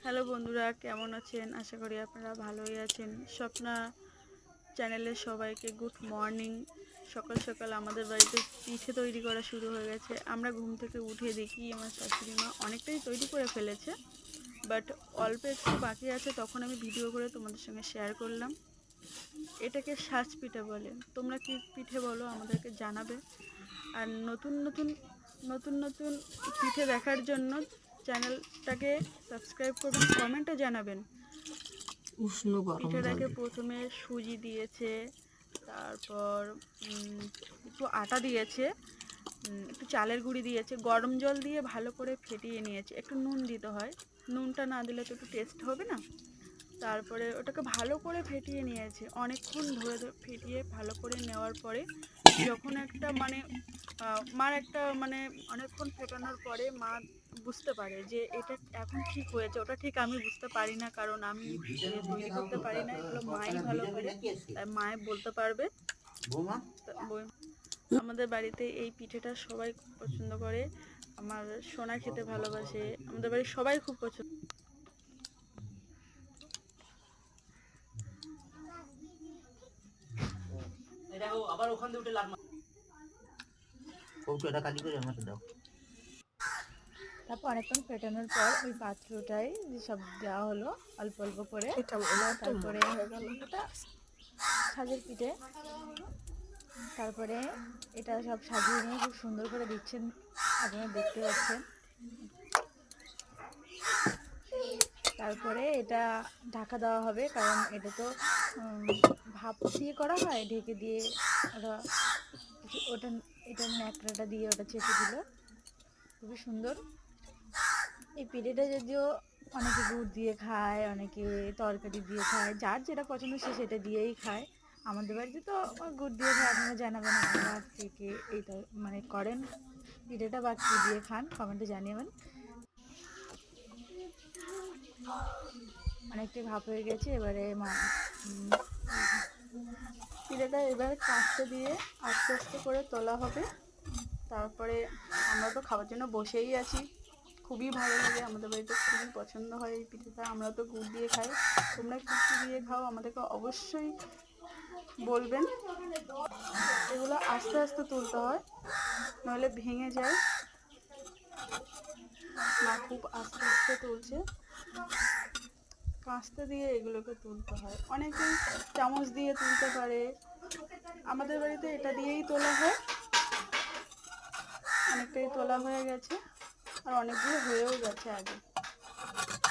Hello বন্ধুরা, কেমন আছেন? আশা করি আপনারা ভালোই আছেন। স্বপ্না চ্যানেলের সবাইকে গুড মর্নিং। সকাল সকাল আমাদের বাড়িতে পিঠে তৈরি করা শুরু হয়ে গেছে। আমরা ঘুম থেকে উঠে দেখি আমার শাশুড়ি মা অনেকটাই তৈরি করে ফেলেছে, বাট অল্প একটু বাকি আছে। তখন আমি ভিডিও করে তোমাদের সঙ্গে শেয়ার করলাম। এটাকে সাজ পিঠে বলে। তোমরা কি পিঠে বলো আমাদেরকে জানাবে। আর নতুন নতুন নতুন নতুন পিঠে দেখার জন্য চ্যানেলটাকে সাবস্ক্রাইব করবেন, কমেন্টে জানাবেন। উষ্ণ গরম জল পিঠেটাকে প্রথমে সুজি দিয়েছে, তারপর একটু আটা দিয়েছে, একটু চালের গুঁড়ি দিয়েছে, গরম জল দিয়ে ভালো করে ফেটিয়ে নিয়েছে। একটু নুন দিতে হয়, নুনটা না দিলে তো একটু টেস্ট হবে না। তারপরে ওটাকে ভালো করে ফেটিয়ে নিয়েছে, অনেকক্ষণ ধরে ফেটিয়ে ভালো করে নেওয়ার পরে যখন একটা মার একটা অনেকক্ষণ ফেটানোর পরে মা বুঝতে পারে যে এটা এখন ঠিক হয়েছে। ওটা ঠিক আমি বুঝতে পারি না, কারণ আমি তৈরি করতে পারি না, এগুলো মাই ভালো করে, তাই মায়ে বলতে পারবে। আমাদের বাড়িতে এই পিঠেটা সবাই খুব পছন্দ করে। আমার সোনা খেতে ভালোবাসে, আমাদের বাড়ির সবাই খুব পছন্দ। আবার ওখান দিয়ে উঠে লাগ কৌটোটা খালি করে আমাকে দাও। তারপর অনেকক্ষণ ফেটানোর পর ওই পাত্রটায় সব দেওয়া হলো অল্প অল্প করে। তারপরে এটা সাজের পিঠে। তারপরে এটা সব সাজিয়ে নিয়ে খুব সুন্দর করে দিচ্ছেন, আপনারা দেখতে পাচ্ছেন। তারপরে এটা ঢাকা দেওয়া হবে, কারণ এটা তো ভাপ দিয়ে করা হয়, ঢেকে দিয়ে ওটা ওটা এটা ন্যাকড়াটা দিয়ে ওটা চেপে দিল। খুবই সুন্দর এই পিঠেটা। যদিও অনেকে গুড় দিয়ে খায়, অনেকে তরকারি দিয়ে খায়, যার যেটা পছন্দ সে সেটা দিয়েই খায়। আমাদের বাড়িতে তো গুড় দিয়ে খায়। আপনারা জানাবেন আপনারা কে কে এইটা করেন পিঠেটা বা কী দিয়ে খান, কমেন্টে জানাবেন। অনেকটাই ভাপ হয়ে গেছে, এবারে পিঠেটা এবার কাস্তে দিয়ে আস্তে আস্তে করে তোলা হবে। তারপরে আমরা তো খাওয়ার জন্য বসেই আছি। খুবই ভালো লাগে, আমাদের বাড়িতে খুবই পছন্দ হয় এই পিঠেটা। আমরা তো গুড় দিয়ে খাই, তোমরা কী কী দিয়ে খাও আমাদেরকে অবশ্যই বলবেন। এগুলো আস্তে আস্তে তুলতে হয়, নাহলে ভেঙে যায়। মা খুব আস্তে আস্তে তুলছে, কাস্তে দিয়ে এগুলোকে তুলতে হয়। অনেকেই চামচ দিয়ে তুলতে পারে, আমাদের বাড়িতে এটা দিয়েই তোলা হয়। অনেকটাই তোলা হয়ে গেছে, আর অনেকগুলো হয়েও গেছে আগে।